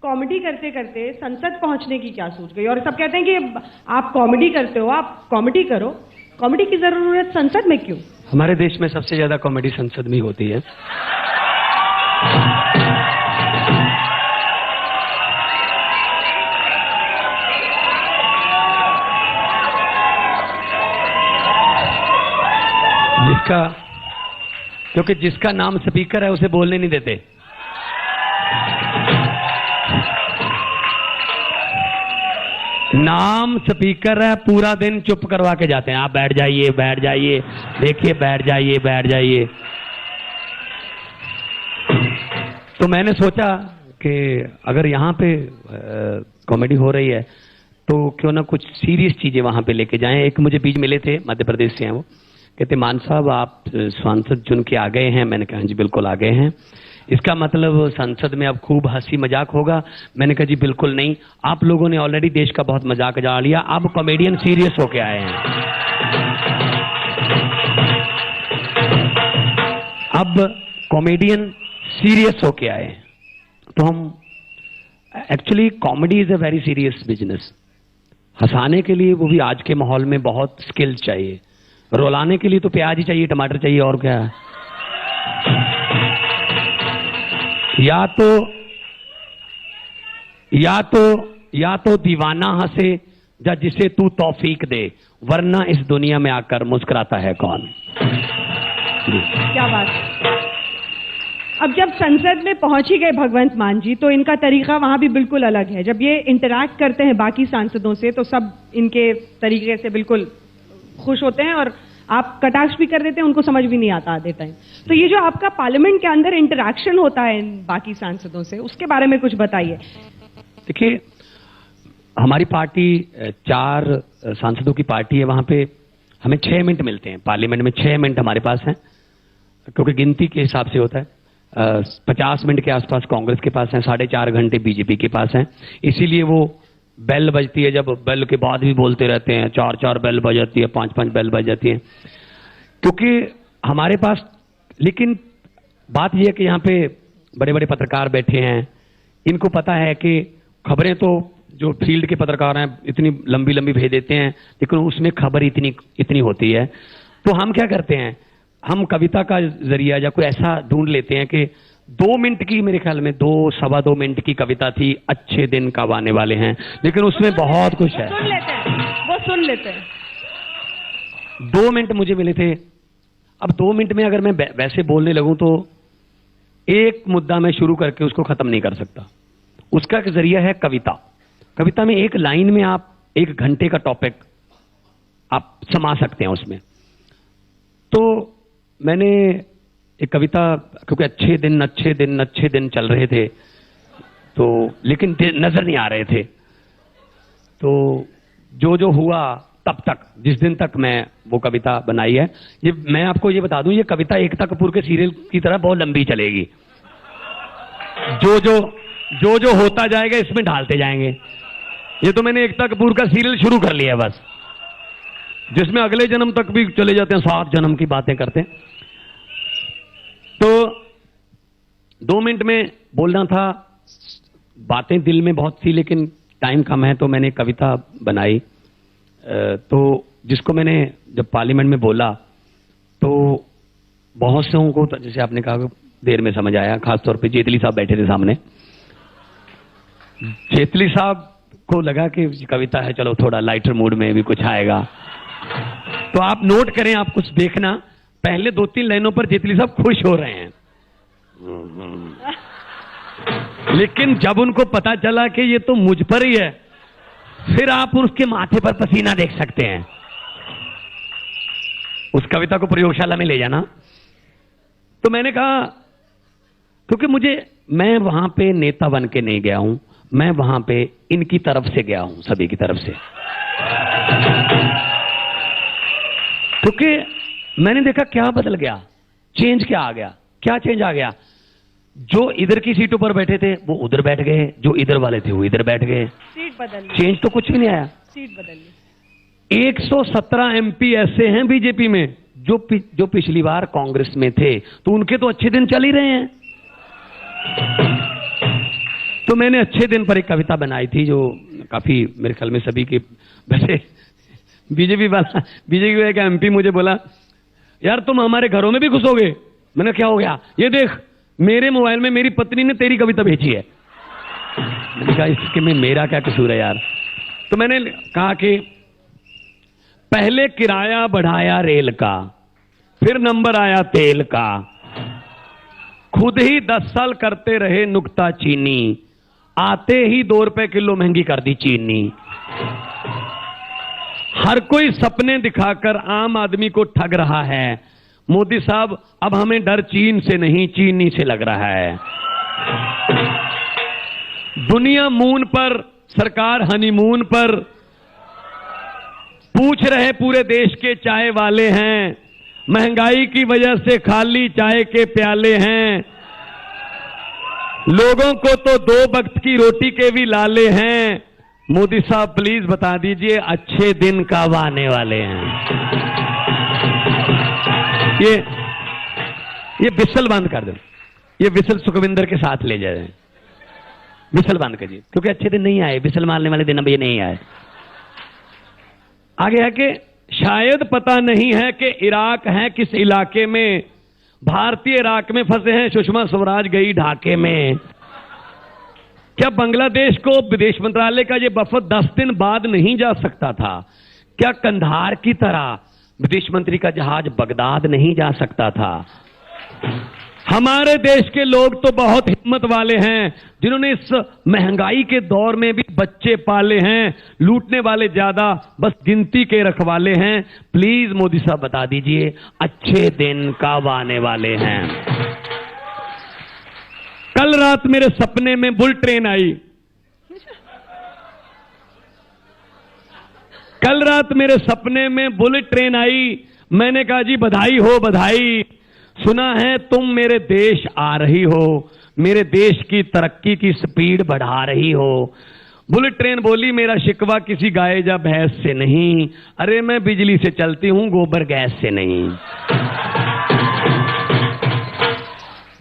Comedy करते करते संसद पहुंचने की क्या सोच गई? और सब कहते हैं कि आप कॉमेडी करते हो, आप कॉमेडी करो, कॉमेडी की जरूरत संसद में क्यों? हमारे देश में सबसे ज्यादा कॉमेडी संसद में होती है। क्योंकि जिसका नाम स्पीकर है उसे बोलने नहीं देते। नाम स्पीकर है, पूरा दिन चुप करवा के जाते हैं। आप बैठ जाइए, बैठ जाइए, देखिए, बैठ जाइए, बैठ जाइए। तो मैंने सोचा कि अगर यहाँ पे कॉमेडी हो रही है तो क्यों ना कुछ सीरियस चीजें वहां पे लेके जाएं। एक मुझे बीच मिले थे, मध्य प्रदेश से हैं वो, कहते मान साहब आप सांसद चुन के आ गए हैं। मैंने कहा जी बिल्कुल आ गए हैं। इसका मतलब संसद में अब खूब हंसी मजाक होगा। मैंने कहा जी बिल्कुल नहीं, आप लोगों ने ऑलरेडी देश का बहुत मजाक उड़ा लिया, अब कॉमेडियन सीरियस होके आए हैं। अब कॉमेडियन सीरियस होके आए हैं। तो हम actually comedy is a very serious business. हंसाने के लिए, वो भी आज के माहौल में, बहुत स्किल चाहिए। रुलाने के लिए तो प्याज ही चाहिए, टमाटर चाहिए, और क्या है। या तो दीवाना हंसे या जिसे तू तौफीक दे, वरना इस दुनिया में आकर मुस्कुराता है कौन। क्या बात। अब जब संसद में पहुंच ही गए भगवंत मान जी, तो इनका तरीका वहां भी बिल्कुल अलग है। जब ये इंटरैक्ट करते हैं बाकी सांसदों से तो सब इनके तरीके से बिल्कुल खुश होते हैं, और आप कटाक्ष भी कर देते हैं, उनको समझ भी नहीं आता आधे टाइम। तो ये जो आपका पार्लियामेंट के अंदर इंटरैक्शन होता है इन बाकी सांसदों से, उसके बारे में कुछ बताइए। देखिए, हमारी पार्टी 4 सांसदों की पार्टी है। वहां पे हमें 6 मिनट मिलते हैं पार्लियामेंट में। 6 मिनट हमारे पास हैं, क्योंकि गिनती के हिसाब से होता है। 50 मिनट के आसपास कांग्रेस के पास हैं, 4.5 घंटे बीजेपी के पास हैं। इसीलिए वो बेल बजती है, जब बेल के बाद भी बोलते रहते हैं। 4 बेल बज जाती है, 5 बेल बज जाती है, क्योंकि हमारे पास। लेकिन बात यह है कि यहाँ पे बड़े बड़े पत्रकार बैठे हैं, इनको पता है कि खबरें तो जो फील्ड के पत्रकार हैं इतनी लंबी लंबी भेज देते हैं, लेकिन उसमें खबर इतनी होती है। तो हम क्या करते हैं, हम कविता का जरिया या कोई ऐसा ढूंढ लेते हैं कि 2 मिनट की, मेरे ख्याल में 2-2.25 मिनट की कविता थी, अच्छे दिन कब आने वाले हैं, लेकिन उसमें बहुत कुछ है। वो सुन लेते हैं। 2 मिनट मुझे मिले थे। अब 2 मिनट में अगर मैं वैसे बोलने लगूं तो एक मुद्दा मैं शुरू करके उसको खत्म नहीं कर सकता। उसका एक जरिया है कविता। कविता में एक लाइन में आप 1 घंटे का टॉपिक आप समा सकते हैं उसमें। तो मैंने एक कविता, क्योंकि अच्छे दिन चल रहे थे, तो लेकिन नजर नहीं आ रहे थे, तो जो हुआ तब तक, जिस दिन तक मैं वो कविता बनाई है, ये मैं आपको ये बता दूं, ये कविता एकता कपूर के सीरियल की तरह बहुत लंबी चलेगी। जो होता जाएगा इसमें ढालते जाएंगे। ये तो मैंने एकता कपूर का सीरियल शुरू कर लिया बस, जिसमें अगले जन्म तक भी चले जाते हैं, 7 जन्म की बातें करते हैं। तो 2 मिनट में बोलना था, बातें दिल में बहुत थी लेकिन टाइम कम है, तो मैंने कविता बनाई। तो जिसको मैंने जब पार्लियामेंट में बोला तो बहुत से को, जैसे आपने कहा, देर में समझ आया। खासतौर पे जेटली साहब बैठे थे सामने। जेटली साहब को लगा कि कविता है, चलो थोड़ा लाइटर मूड में भी कुछ आएगा। तो आप नोट करें, आप कुछ देखना, पहले 2-3 लाइनों पर जेटली साहब खुश हो रहे हैं, लेकिन जब उनको पता चला कि ये तो मुझ पर ही है, फिर आप उसके माथे पर पसीना देख सकते हैं। उस कविता को प्रयोगशाला में ले जाना। तो मैंने कहा, क्योंकि मैं वहां पे नेता बन के नहीं गया हूं, मैं वहां पे इनकी तरफ से गया हूं, सभी की तरफ से। क्योंकि मैंने देखा क्या बदल गया, चेंज क्या आ गया, क्या चेंज आ गया। जो इधर की सीटों पर बैठे थे वो उधर बैठ गए, जो इधर वाले थे वो इधर बैठ गए। सीट बदल, चेंज तो कुछ भी नहीं आया। सीट बदल। 117 एमपी ऐसे हैं बीजेपी में जो पिछली बार कांग्रेस में थे, तो उनके तो अच्छे दिन चल ही रहे हैं। तो मैंने अच्छे दिन पर एक कविता बनाई थी जो काफी मेरे ख्याल में सभी के, वैसे बीजेपी का एमपी मुझे बोला यार तुम हमारे घरों में भी घुसोगे। मैंने क्या हो गया? ये देख मेरे मोबाइल में मेरी पत्नी ने तेरी कविता भेजी है। मैंने कहा इसके में मेरा क्या कसूर है यार। तो मैंने कहा कि पहले किराया बढ़ाया रेल का, फिर नंबर आया तेल का, खुद ही 10 साल करते रहे नुक्ताचीनी, आते ही 2 रुपए किलो महंगी कर दी चीनी। हर कोई सपने दिखाकर आम आदमी को ठग रहा है। मोदी साहब अब हमें डर चीन से नहीं चीनी से लग रहा है। दुनिया मून पर, सरकार हनीमून पर, पूछ रहे पूरे देश के चाय वाले हैं, महंगाई की वजह से खाली चाय के प्याले हैं, लोगों को तो 2 वक्त की रोटी के भी लाले हैं। मोदी साहब प्लीज बता दीजिए अच्छे दिन कब आने वाले हैं। ये विसल बंद कर दो, ये विसल सुखविंदर के साथ ले जाए, विसल बंद करिए क्योंकि अच्छे दिन नहीं आए, विसल मारने वाले दिन अब ये नहीं आए। आगे है कि शायद पता नहीं है कि इराक है किस इलाके में, भारतीय इराक में फंसे हैं, सुषमा स्वराज गई ढाके में। क्या बांग्लादेश को विदेश मंत्रालय का ये वफद 10 दिन बाद नहीं जा सकता था? क्या कंधार की तरह विदेश मंत्री का जहाज बगदाद नहीं जा सकता था? हमारे देश के लोग तो बहुत हिम्मत वाले हैं जिन्होंने इस महंगाई के दौर में भी बच्चे पाले हैं। लूटने वाले ज्यादा, बस गिनती के रखवाले हैं। प्लीज मोदी साहब बता दीजिए अच्छे दिन कब आने वाले हैं। कल रात मेरे सपने में बुल ट्रेन आई, कल रात मेरे सपने में बुलेट ट्रेन आई। मैंने कहा जी बधाई हो बधाई, सुना है तुम मेरे देश आ रही हो, मेरे देश की तरक्की की स्पीड बढ़ा रही हो। बुलेट ट्रेन बोली मेरा शिकवा किसी गाय या भैंस से नहीं, अरे मैं बिजली से चलती हूं गोबर गैस से नहीं।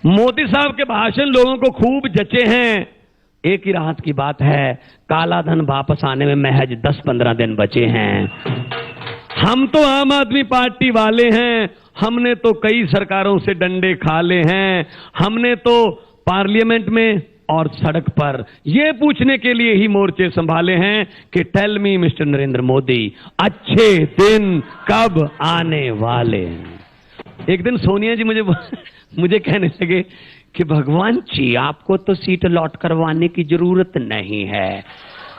मोदी साहब के भाषण लोगों को खूब जचे हैं। एक ही राहत की बात है, काला धन वापस आने में महज 10-15 दिन बचे हैं। हम तो आम आदमी पार्टी वाले हैं, हमने तो कई सरकारों से डंडे खा ले हैं। हमने तो पार्लियामेंट में और सड़क पर यह पूछने के लिए ही मोर्चे संभाले हैं कि tell me mister Narendra Modi अच्छे दिन कब आने वाले हैं। एक दिन सोनिया जी मुझे कहने लगे कि भगवान जी आपको तो सीट अलॉट करवाने की जरूरत नहीं है,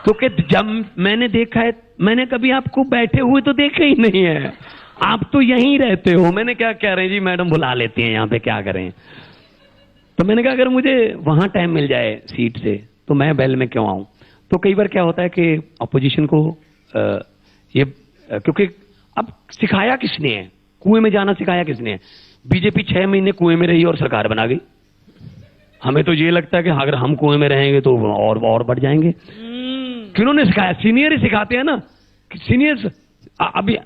क्योंकि जब मैंने देखा है, मैंने कभी आपको बैठे हुए तो देखा ही नहीं है, आप तो यहीं रहते हो। मैंने क्या कह रहे हैं जी मैडम बुला लेती हैं यहाँ पे, क्या करें। तो मैंने कहा अगर मुझे वहां टाइम मिल जाए सीट से तो मैं बैल में क्यों आऊं। तो कई बार क्या होता है कि अपोजिशन को क्योंकि अब सिखाया किसने है, कुएं में जाना सिखाया किसने है। बीजेपी 6 महीने कुएं में रही और सरकार बना गई। हमें तो ये लगता है कि अगर हम कुएं में रहेंगे तो और बढ़ जाएंगे। किन्होंने सिखाया? सीनियर ही सिखाते हैं ना। सीनियर्स अभी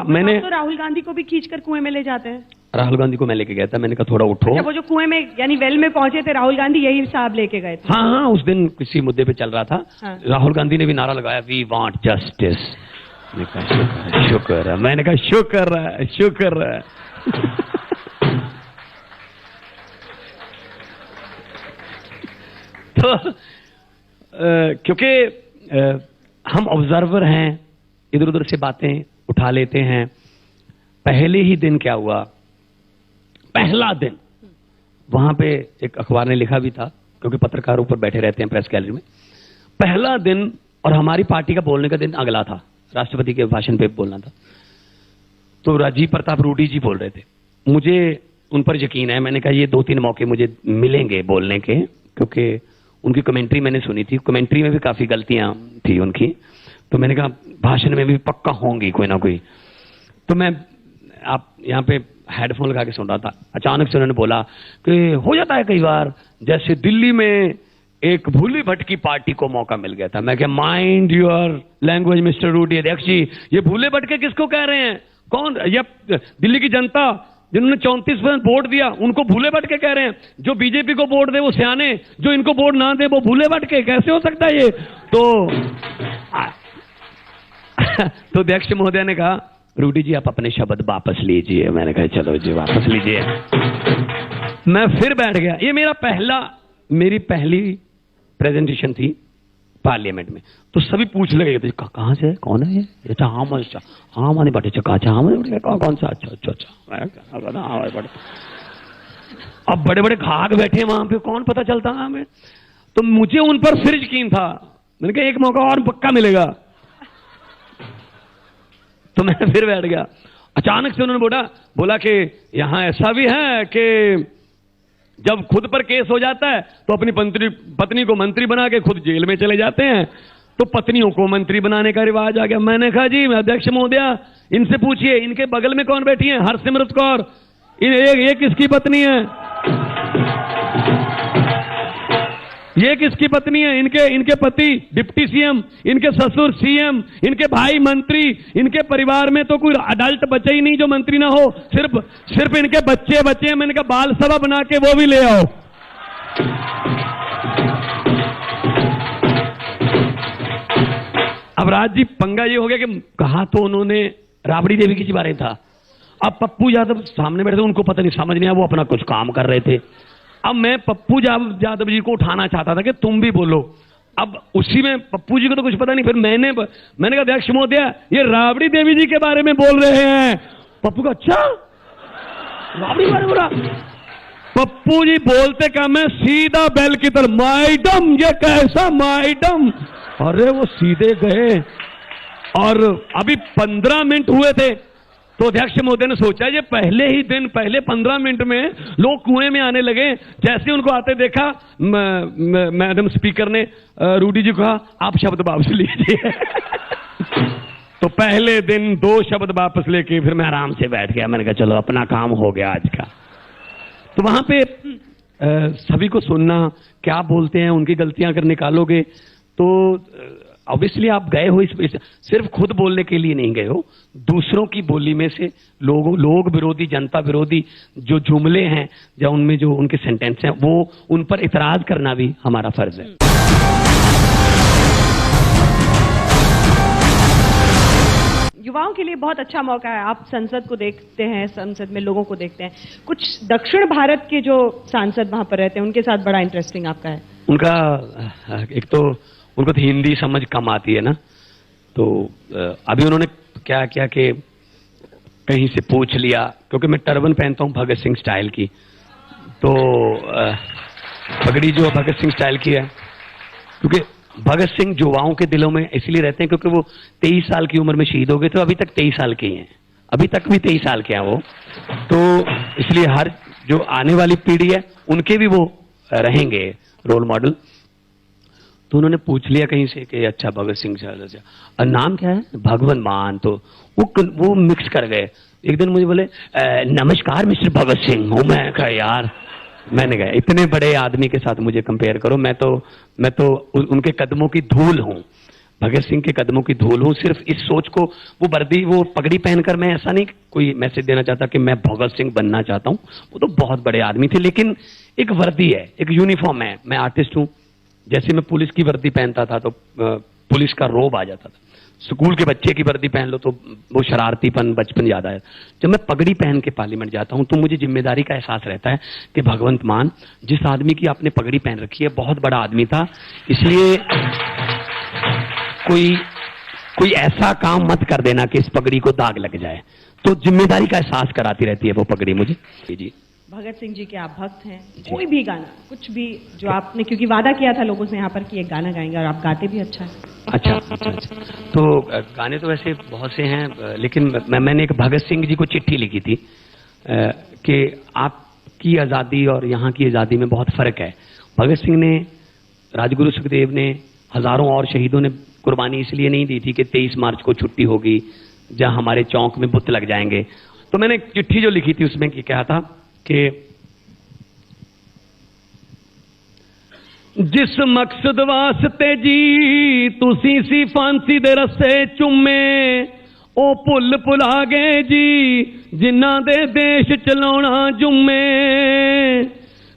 मैंने तो राहुल गांधी को भी खींचकर कुएं में ले जाते हैं। राहुल गांधी को मैं लेके गया था, मैंने कहा थोड़ा उठो। वो जो कुएं में यानी वेल में पहुंचे थे राहुल गांधी, यही साहब लेके गए थे। हाँ, उस दिन किसी मुद्दे पे चल रहा था। हाँ। राहुल गांधी ने भी नारा लगाया वी वांट जस्टिस। मैंने कहा शुक्र है, मैंने कहा शुक्र है, शुक्र है। तो क्योंकि हम ऑब्जर्वर हैं, इधर उधर से बातें उठा लेते हैं। पहले ही दिन क्या हुआ, पहला दिन वहां पे एक अखबार ने लिखा भी था, क्योंकि पत्रकार ऊपर बैठे रहते हैं प्रेस गैलरी में। पहला दिन और हमारी पार्टी का बोलने का दिन अगला था, राष्ट्रपति के भाषण पे बोलना था। तो राजीव प्रताप रूडी जी बोल रहे थे, मुझे उन पर यकीन है। मैंने कहा ये 2-3 मौके मुझे मिलेंगे बोलने के, क्योंकि उनकी कमेंट्री मैंने सुनी थी, कमेंट्री में भी काफी गलतियां थी उनकी। तो मैंने कहा भाषण में भी पक्का होंगी कोई ना कोई। तो मैं आप यहाँ पे हेडफोन लगा के सुन रहा था, अचानक से उन्होंने बोला कि हो जाता है कई बार, जैसे दिल्ली में एक भूली भटकी पार्टी को मौका मिल गया था। मैं क्या mind your language mister Rudy. अध्यक्ष जी ये भूले भटके किसको कह रहे हैं? कौन? ये दिल्ली की जनता जिन्होंने 34% वोट दिया उनको भूले भटके कह रहे हैं, जो बीजेपी को वोट दे वो सियाने, जो इनको वोट ना दे वो भूले भटके। कैसे हो सकता है ये? तो अध्यक्ष महोदय ने कहा, रूडी जी आप अपने शब्द वापस लीजिए। मैंने कहा चलो जी वापस लीजिए। मैं फिर बैठ गया। ये मेरी पहली प्रेजेंटेशन थी पार्लियामेंट में। तो सभी पूछ लगे थे कहां से है, कौन है ये? अच्छा हाँ माने बटे चका, अच्छा हाँ माने कौन सा? अच्छा। अब बड़े बड़े घाघ बैठे वहां पे, कौन पता चलता हमें। तो मुझे उन पर फिर यकीन था। मैंने कहा एक मौका और पक्का मिलेगा। तो मैं फिर बैठ गया। अचानक से उन्होंने बोला कि यहां ऐसा भी है कि जब खुद पर केस हो जाता है तो अपनी पत्नी को मंत्री बना के खुद जेल में चले जाते हैं, तो पत्नियों को मंत्री बनाने का रिवाज आ गया। मैंने कहा जी अध्यक्ष महोदया इनसे पूछिए, इनके बगल में कौन बैठी है? हरसिमरत कौर। ये किसकी पत्नी है? ये किसकी पत्नी है? इनके पति डिप्टी सीएम, इनके ससुर सीएम, इनके भाई मंत्री, इनके परिवार में तो कोई अडल्ट बच्चे ही नहीं जो मंत्री ना हो, सिर्फ इनके बच्चे हैं। मैंने कहा बाल सभा बना के वो भी ले आओ। अब राज जी पंगा ये हो गया कि कहा तो उन्होंने राबड़ी देवी के बारे में था। अब पप्पू यादव सामने बैठे थे, उनको पता नहीं, समझ नहीं आया, वो अपना कुछ काम कर रहे थे। अब मैं पप्पू यादव जी को उठाना चाहता था कि तुम भी बोलो। अब उसी में पप्पू जी को तो कुछ पता नहीं। फिर मैंने कहा अध्यक्ष महोदय ये राबड़ी देवी जी के बारे में बोल रहे हैं। पप्पू का अच्छा राबड़ी बारे बोला। पप्पू जी बोलते क्या, मैं सीधा बैल की तरफ, मैडम ये कैसा मैडम। अरे वो सीधे गए और अभी 15 मिनट हुए थे तो अध्यक्ष महोदय ने सोचा ये पहले ही दिन, पहले 15 मिनट में लोग कुएं में आने लगे। जैसे उनको आते देखा, मैडम स्पीकर ने रूडी जी को कहा आप शब्द वापस लीजिए। तो पहले दिन 2 शब्द वापस लेके फिर मैं आराम से बैठ गया। मैंने कहा चलो अपना काम हो गया आज का। तो वहां पे सभी को सुनना, क्या बोलते हैं, उनकी गलतियां अगर निकालोगे तो ऑब्वियसली आप गए हो सिर्फ खुद बोलने के लिए नहीं गए हो, दूसरों की बोली में से लोग विरोधी, जनता विरोधी जो जुमले हैं या उनमें जो उनके सेंटेंस हैं वो उन पर इतराज करना भी हमारा फर्ज है। युवाओं के लिए बहुत अच्छा मौका है। आप संसद को देखते हैं, संसद में लोगों को देखते हैं। कुछ दक्षिण भारत के जो सांसद वहां पर रहते हैं उनके साथ बड़ा इंटरेस्टिंग आपका है। उनका एक तो उनको तो हिंदी समझ कम आती है ना, तो अभी उन्होंने क्या किया कि कहीं से पूछ लिया, क्योंकि मैं टर्बन पहनता हूं भगत सिंह स्टाइल की, तो पगड़ी जो भगत सिंह स्टाइल की है, क्योंकि भगत सिंह युवाओं के दिलों में इसलिए रहते हैं क्योंकि वो 23 साल की उम्र में शहीद हो गए, तो अभी तक 23 साल के ही हैं, अभी तक भी 23 साल के हैं वो, तो इसलिए हर जो आने वाली पीढ़ी है उनके भी वो रहेंगे रोल मॉडल। तो उन्होंने पूछ लिया कहीं से कि अच्छा भगत सिंह और नाम क्या है? भगवंत मान। तो वो मिक्स कर गए। एक दिन मुझे बोले नमस्कार मिस्टर भगत सिंह हूं मैं। कहा यार, मैंने कहा इतने बड़े आदमी के साथ मुझे कंपेयर करो, मैं तो उनके कदमों की धूल हूं, भगत सिंह के कदमों की धूल हूं। सिर्फ इस सोच को, वो पगड़ी पहनकर मैं ऐसा नहीं कोई मैसेज देना चाहता कि मैं भगत सिंह बनना चाहता हूं, वो तो बहुत बड़े आदमी थे, लेकिन एक वर्दी है, एक यूनिफॉर्म है। मैं आर्टिस्ट हूं, जैसे मैं पुलिस की वर्दी पहनता था तो पुलिस का रोब आ जाता था, स्कूल के बच्चे की वर्दी पहन लो तो वो शरारतीपन बचपन याद आया। जब मैं पगड़ी पहन के पार्लियामेंट जाता हूं तो मुझे जिम्मेदारी का एहसास रहता है कि भगवंत मान, जिस आदमी की आपने पगड़ी पहन रखी है बहुत बड़ा आदमी था, इसलिए कोई ऐसा काम मत कर देना कि इस पगड़ी को दाग लग जाए। तो जिम्मेदारी का एहसास कराती रहती है वो पगड़ी मुझे। जी, भगत सिंह जी के आप भक्त हैं, कोई भी गाना, कुछ भी जो आपने, क्योंकि वादा किया था लोगों से यहाँ पर कि एक गाना गाएंगे और आप गाते भी अच्छा है। अच्छा। तो गाने तो वैसे बहुत से हैं, लेकिन मैंने एक भगत सिंह जी को चिट्ठी लिखी थी कि आपकी आज़ादी और यहाँ की आज़ादी में बहुत फर्क है। भगत सिंह ने, राजगुरु सुखदेव ने, हजारों और शहीदों ने कुर्बानी इसलिए नहीं दी थी कि 23 मार्च को छुट्टी होगी जहां हमारे चौक में बुत लग जाएंगे। तो मैंने चिट्ठी जो लिखी थी उसमें क्या था कि जिस मकसद वास्ते जी तुसी सी फांसी दे रस्ते चुमे, ਉਹ ਭੁੱਲ ਭੁਲਾ ਗਏ ਜੀ ਜਿਨ੍ਹਾਂ ਦੇ ਦੇਸ਼ ਚਲਾਉਣਾ ਜੁੰਮੇ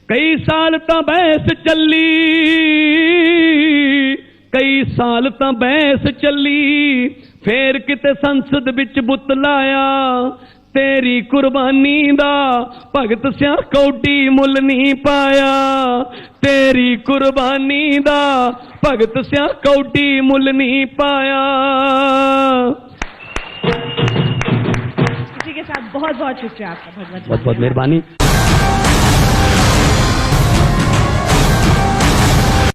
ਕਈ ਸਾਲ ਤਾਂ ਬਹਿਸ ਚੱਲੀ ਕਈ ਸਾਲ ਤਾਂ ਬਹਿਸ ਚੱਲੀ ਫੇਰ ਕਿਤੇ ਸੰਸਦ ਵਿੱਚ ਬੁੱਤ ਲਾਇਆ ਤੇਰੀ ਕੁਰਬਾਨੀ ਦਾ ਭਗਤ ਸਿਆਂ ਕੌਡੀ ਮੁੱਲ ਨਹੀਂ ਪਾਇਆ ਤੇਰੀ ਕੁਰਬਾਨੀ ਦਾ ਭਗਤ ਸਿਆਂ ਕੌਡੀ ਮੁੱਲ ਨਹੀਂ ਪਾਇਆ। इसी के साथ बहुत बहुत शुक्रिया आपका भगवत बहुत बहुत मेहरबानी।